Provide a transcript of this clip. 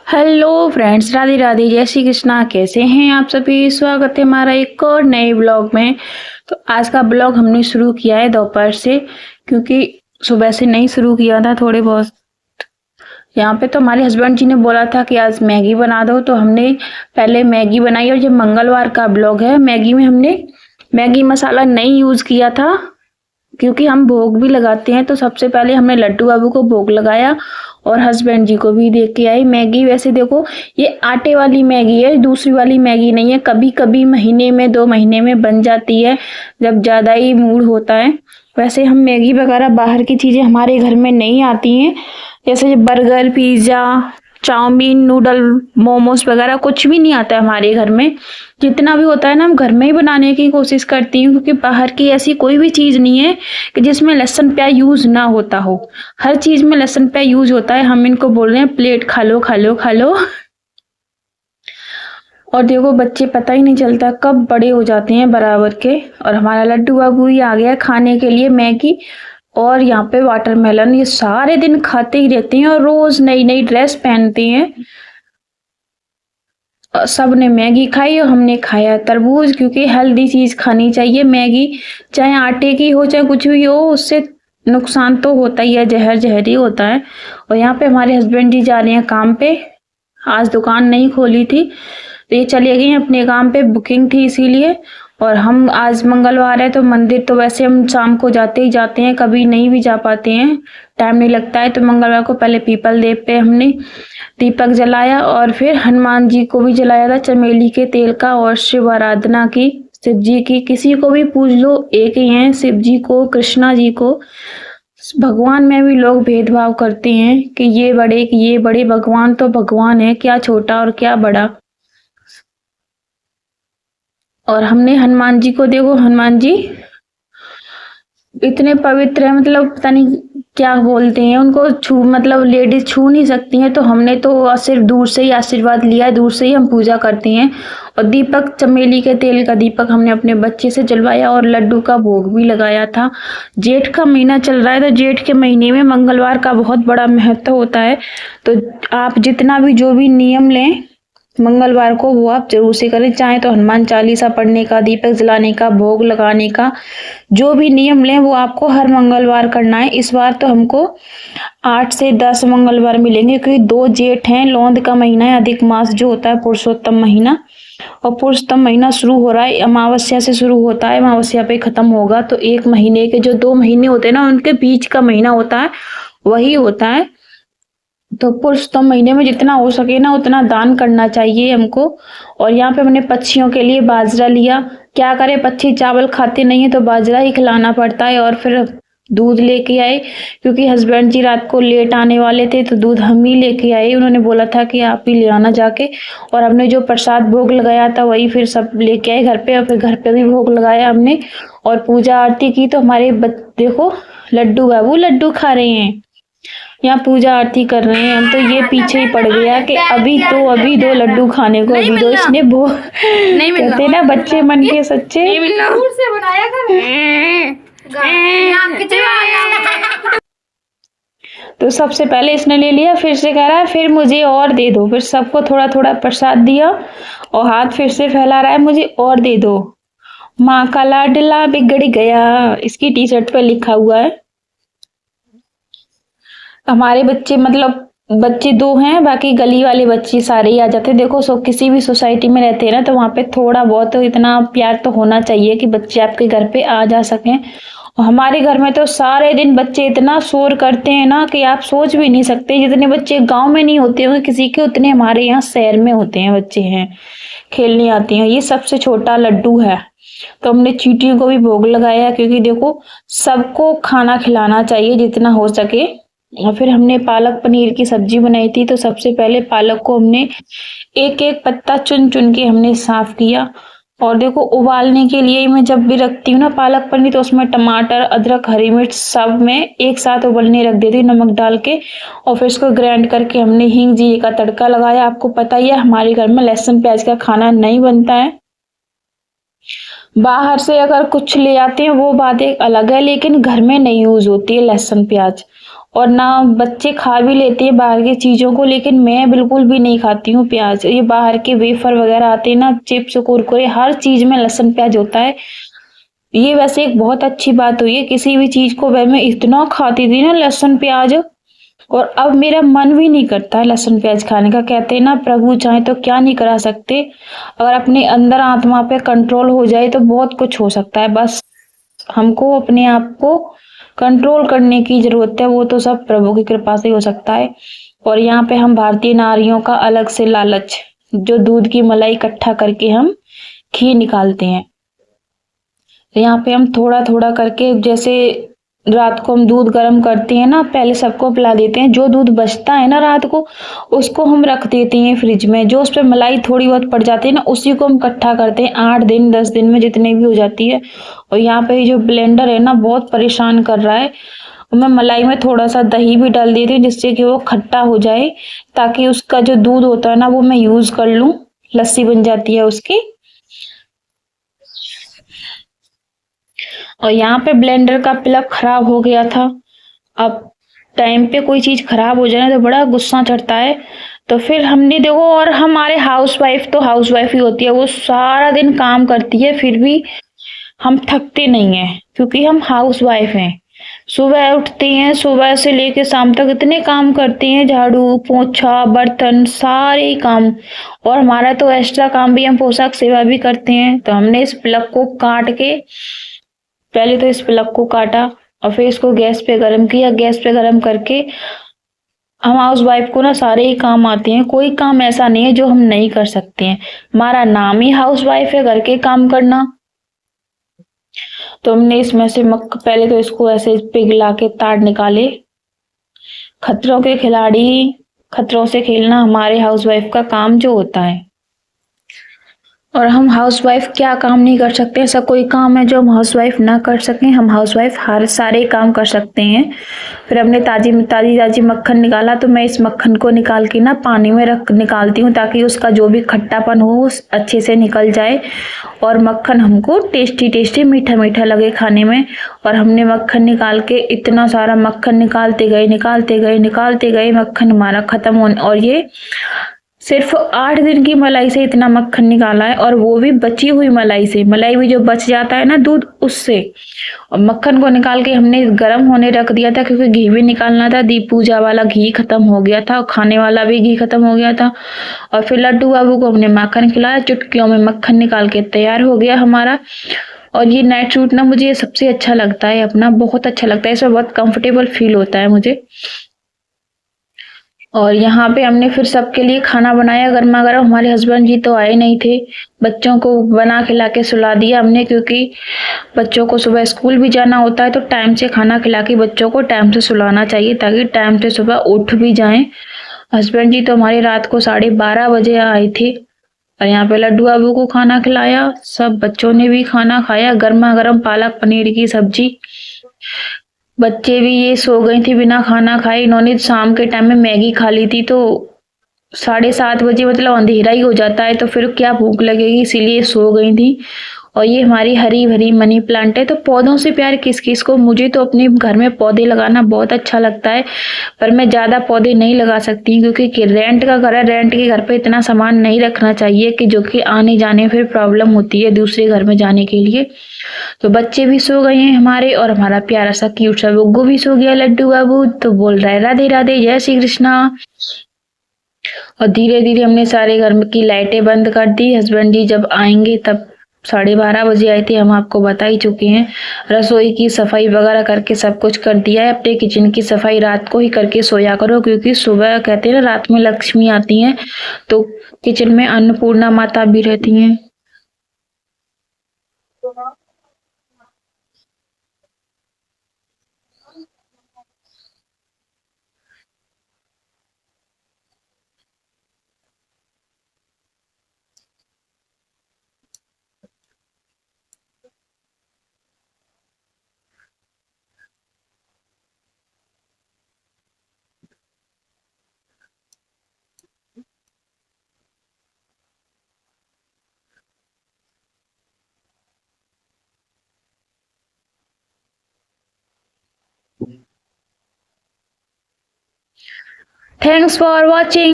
Hello friends, Radhe Radhe, जय श्री कृष्णा। कैसे हैं आप सभी? स्वागत है हमारा एक और नए ब्लॉग में। तो आज का ब्लॉग हमने शुरू किया है दोपहर से, क्योंकि सुबह से नहीं शुरू किया था। थोड़े बहुत यहाँ पे तो हमारे हस्बैंड जी ने बोला था कि आज मैगी बना दो, तो हमने पहले मैगी बनाई। और जो मंगलवार का ब्लॉग है, मैगी में हमने मैगी मसाला नहीं यूज किया था, क्योंकि हम भोग भी लगाते हैं। तो सबसे पहले हमने लड्डू बाबू को भोग लगाया और हस्बैंड जी को भी दे के आई मैगी। वैसे देखो, ये आटे वाली मैगी है, दूसरी वाली मैगी नहीं है। कभी कभी महीने में 2 महीने में बन जाती है, जब ज्यादा ही मूड होता है। वैसे हम मैगी वगैरह बाहर की चीजें हमारे घर में नहीं आती हैं, जैसे burger, pizza, chow mein, noodle, momos वगैरह कुछ भी नहीं आता है हमारे घर में। जितना भी होता है ना, हम घर में ही बनाने की कोशिश करती हूँ, क्योंकि बाहर की ऐसी कोई भी चीज नहीं है कि जिसमें लहसुन प्याज यूज ना होता हो। हर चीज में लहसुन प्याज यूज होता है। हम इनको बोल रहे हैं प्लेट खा लो खा लो खा लो। और देखो, बच्चे पता ही नहीं चलता कब बड़े हो जाते हैं बराबर के। और हमारा लड्डू बाबू ही आ गया खाने के लिए मैगी और यहाँ पे वाटरमेलन। ये सारे दिन खाते ही रहते हैं और रोज नई नई ड्रेस पहनते हैं। सब ने मैगी खाई और हमने खाया तरबूज, क्योंकि हेल्दी चीज खानी चाहिए। मैगी चाहे आटे की हो चाहे कुछ भी हो, उससे नुकसान तो होता ही है, जहर जहर ही होता है। और यहाँ पे हमारे हस्बैंड जी जा रहे हैं काम पे। आज दुकान नहीं खोली थी, तो ये चले गए अपने काम पे, बुकिंग थी इसीलिए। और हम आज मंगलवार है तो मंदिर तो वैसे हम शाम को जाते ही जाते हैं, कभी नहीं भी जा पाते हैं, टाइम नहीं लगता है। तो मंगलवार को पहले पीपल देव पे हमने दीपक जलाया और फिर हनुमान जी को भी जलाया था चमेली के तेल का। और शिव आराधना की, शिव जी की, किसी को भी पूछ लो एक ही हैं, शिव जी को, कृष्णा जी को। भगवान में भी लोग भेदभाव करते हैं कि ये बड़े कि ये बड़े। भगवान तो भगवान है, क्या छोटा और क्या बड़ा। और हमने हनुमान जी को, देखो हनुमान जी इतने पवित्र है, मतलब पता नहीं क्या बोलते हैं उनको, छू मतलब लेडीज छू नहीं सकती हैं। तो हमने तो सिर्फ दूर से ही आशीर्वाद लिया, दूर से ही हम पूजा करते हैं। और दीपक, चमेली के तेल का दीपक हमने अपने बच्चे से जलवाया और लड्डू का भोग भी लगाया था। जेठ का महीना चल रहा है, तो जेठ के महीने में मंगलवार का बहुत बड़ा महत्व होता है। तो आप जितना भी जो भी नियम लें मंगलवार को, वो आप जरूर से करें। चाहे तो हनुमान चालीसा पढ़ने का, दीपक जलाने का, भोग लगाने का, जो भी नियम लें वो आपको हर मंगलवार करना है। इस बार तो हमको 8 से 10 मंगलवार मिलेंगे, क्योंकि 2 जेठ हैं, लौंद का महीना है, अधिक मास जो होता है पुरुषोत्तम महीना। और पुरुषोत्तम महीना शुरू हो रहा है, अमावस्या से शुरू होता है, अमावस्या पे खत्म होगा। तो 1 महीने के जो 2 महीने होते हैं ना, उनके बीच का महीना होता है, वही होता है। तो पुरुषोत्तम महीने में जितना हो सके ना उतना दान करना चाहिए हमको। और यहाँ पे हमने पक्षियों के लिए बाजरा लिया। क्या करें, पक्षी चावल खाते नहीं है, तो बाजरा ही खिलाना पड़ता है। और फिर दूध लेके आए, क्योंकि हस्बैंड जी रात को लेट आने वाले थे, तो दूध हम ही लेके आए। उन्होंने बोला था कि आप ही ले आना जाके। और हमने जो प्रसाद भोग लगाया था वही फिर सब लेके आए घर पे, और फिर घर पे भी भोग लगाया हमने और पूजा आरती की। तो हमारे देखो, लड्डू बाबू लड्डू खा रहे हैं, यहाँ पूजा आरती कर रहे हैं हम। तो ये पीछे ही पड़ गया कि अभी दो लड्डू खाने को, अभी दो। इसने वो कहते ना, बच्चे मन के सच्चे। से बनाया तो सबसे पहले इसने ले लिया, फिर से कह रहा है फिर मुझे और दे दो। फिर सबको थोड़ा थोड़ा प्रसाद दिया और हाथ फिर से फैला रहा है, मुझे और दे दो। माँ का लाडला बिगड़ गया, इसकी टी शर्ट पे लिखा हुआ है। हमारे बच्चे, मतलब बच्चे 2 हैं, बाकी गली वाले बच्चे सारे ही आ जाते हैं। देखो, किसी भी सोसाइटी में रहते हैं ना, तो वहाँ पे थोड़ा बहुत तो इतना प्यार तो होना चाहिए कि बच्चे आपके घर पे आ जा सकें। और हमारे घर में तो सारे दिन बच्चे इतना शोर करते हैं ना कि आप सोच भी नहीं सकते। जितने बच्चे गांव में नहीं होते होंगे किसी के, उतने हमारे यहाँ शहर में होते हैं बच्चे हैं, खेलने आते हैं। ये सबसे छोटा लड्डू है। तो हमने चींटियों को भी भोग लगाया, क्योंकि देखो सबको खाना खिलाना चाहिए जितना हो सके। और फिर हमने पालक पनीर की सब्जी बनाई थी। तो सबसे पहले पालक को हमने एक एक पत्ता चुन चुन के हमने साफ किया। और देखो, उबालने के लिए मैं जब भी रखती हूँ ना पालक पनीर, तो उसमें टमाटर, अदरक, हरी मिर्च सब में एक साथ उबलने रख देती हूँ नमक डाल के। और फिर इसको ग्राइंड करके हमने हींग जीरे का तड़का लगाया। आपको पता ही है हमारे घर में लहसुन प्याज का खाना नहीं बनता है। बाहर से अगर कुछ ले आते हैं वो बात एक अलग है, लेकिन घर में नहीं यूज होती है लहसुन प्याज। और ना बच्चे खा भी लेते हैं बाहर की चीज़ों को, लेकिन मैं बिल्कुल भी नहीं खाती हूँ प्याज़। ये बाहर के वेफ़र वग़ैरह आते हैं ना, चिप्स, कुरकुरे, हर चीज़ में लहसुन प्याज़ होता है। ये वैसे एक बहुत अच्छी बात हुई है, किसी भी चीज़ को वह मैं इतना खाती थी ना लहसुन प्याज़, और अब मेरा मन भी नहीं करता है लहसुन प्याज़ खाने का। कहते हैं ना, प्रभु चाहे तो क्या नहीं करा सकते। अगर अपने अंदर आत्मा पे कंट्रोल हो जाए तो बहुत कुछ हो सकता है। बस हमको अपने आप को कंट्रोल करने की ज़रूरत है, वो तो सब प्रभु की कृपा से हो सकता है। और यहाँ पे हम भारतीय नारियों का अलग से लालच, जो दूध की मलाई इकट्ठा करके हम घी निकालते हैं। तो यहाँ पे हम थोड़ा-थोड़ा करके, जैसे रात को हम दूध गर्म करते हैं ना, पहले सबको पिला देते हैं। जो दूध बचता है ना रात को, उसको हम रख देते हैं फ्रिज में। जो उस पे मलाई थोड़ी बहुत पड़ जाती है ना, उसी को हम इकट्ठा करते हैं 8 दिन 10 दिन में जितने भी हो जाती है। और यहाँ पे जो ब्लेंडर है ना, बहुत परेशान कर रहा है। और मैं मलाई में थोड़ा-सा दही भी डाल देती हूँ, जिससे कि वो खट्टा हो जाए, ताकि उसका जो दूध होता है ना, वो मैं यूज़ कर लूँ। लस्सी बन जाती है उसकी। और यहाँ पे ब्लेंडर का प्लग खराब हो गया था। अब टाइम पे कोई चीज़ खराब हो जाए ना तो बड़ा गुस्सा चढ़ता है। तो फिर हमने देखो, और हमारे हाउसवाइफ तो हाउसवाइफ ही होती है, वो सारा दिन काम करती है, फिर भी हम थकते नहीं हैं, क्योंकि हम हाउसवाइफ हैं। सुबह उठते हैं, सुबह से लेके शाम तक इतने काम करते हैं, झाड़ू पोछा बर्तन सारे ही काम। और हमारा तो एक्स्ट्रा काम भी, हम पोशाक सेवा भी करते हैं। तो हमने इस प्लग को काट के, पहले तो इस प्लग को काटा और फिर इसको गैस पे गरम किया। गैस पे गरम करके, हम हाउस वाइफ को ना सारे ही काम आते हैं, कोई काम ऐसा नहीं है जो हम नहीं कर सकते हैं। हमारा नाम ही हाउस वाइफ है, घर के काम करना। तो हमने इसमें से पहले तो इसको ऐसे पिघला के तार निकाले। खतरों के खिलाड़ी, खतरों से खेलना हमारे हाउस वाइफ का काम जो होता है। और हम हाउसवाइफ क्या काम नहीं कर सकते? ऐसा कोई काम है जो हम हाउसवाइफ ना कर सकें? हम हाउसवाइफ हर सारे काम कर सकते हैं। फिर हमने ताजी मक्खन निकाला, तो मैं इस मक्खन को निकाल के ना पानी में रख निकालती हूँ, ताकि उसका जो भी खट्टापन हो अच्छे से निकल जाए, और मक्खन हमको टेस्टी टेस्टी मीठा मीठा लगे खाने में। और हमने मक्खन निकाल के, इतना सारा मक्खन निकालते गए, मक्खन हमारा खत्म होने, और ये सिर्फ 8 दिन की मलाई से इतना मक्खन निकाला है, और वो भी बची हुई मलाई से। मलाई भी जो बच जाता है ना दूध, उससे। और मक्खन को निकाल के हमने गर्म होने रख दिया था, क्योंकि घी भी निकालना था। दीप पूजा वाला घी खत्म हो गया था, और खाने वाला भी घी खत्म हो गया था। और फिर लड्डू बाबू को हमने माखन खिलाया, चुटकियों में मक्खन निकाल के तैयार हो गया हमारा। और ये नाइट सूट ना, मुझे सबसे अच्छा लगता है अपना, बहुत अच्छा लगता है। इसमें बहुत कंफर्टेबल फील होता है मुझे। और यहाँ पे हमने फिर सबके लिए खाना बनाया गर्मा गर्म। हमारे हस्बैंड जी तो आए नहीं थे। बच्चों को बना खिला के सुला दिया हमने, क्योंकि बच्चों को सुबह स्कूल भी जाना होता है, तो टाइम से खाना खिला के बच्चों को टाइम से सुलाना चाहिए, ताकि टाइम से सुबह उठ भी जाएं। हस्बैंड जी तो हमारे रात को 12:30 बजे आए थे। और यहाँ पे लड्डू बाबू को खाना खिलाया, सब बच्चों ने भी खाना खाया, गर्मा गर्म पालक पनीर की सब्जी। बच्चे भी ये सो गई थी बिना खाना खाए। इन्होंने शाम के टाइम में मैगी खा ली थी, तो 7:30 बजे मतलब अंधेरा ही हो जाता है, तो फिर क्या भूख लगेगी, इसीलिए सो गई थी। और ये हमारी हरी भरी मनी प्लांट है। तो पौधों से प्यार किस किस को? मुझे तो अपने घर में पौधे लगाना बहुत अच्छा लगता है, पर मैं ज्यादा पौधे नहीं लगा सकती, क्योंकि रेंट का घर है। रेंट के घर पे इतना सामान नहीं रखना चाहिए, कि जो कि आने जाने में फिर प्रॉब्लम होती है दूसरे घर में जाने के लिए। तो बच्चे भी सो गए हैं हमारे, और हमारा प्यारा सा क्यूट सा गुग्गू भी सो गया, लड्डू बाबू। तो बोल रहा है राधे राधे, जय श्री कृष्णा। और धीरे धीरे हमने सारे घर की लाइटें बंद कर दी। हस्बैंड जी जब आएंगे तब 12:30 बजे आए थे, हम आपको बता ही चुके हैं। रसोई की सफाई वगैरह करके सब कुछ कर दिया है। अपने किचन की सफाई रात को ही करके सोया करो, क्योंकि सुबह कहते हैं ना रात में लक्ष्मी आती हैं, तो किचन में अन्नपूर्णा माता भी रहती हैं। Thanks for watching.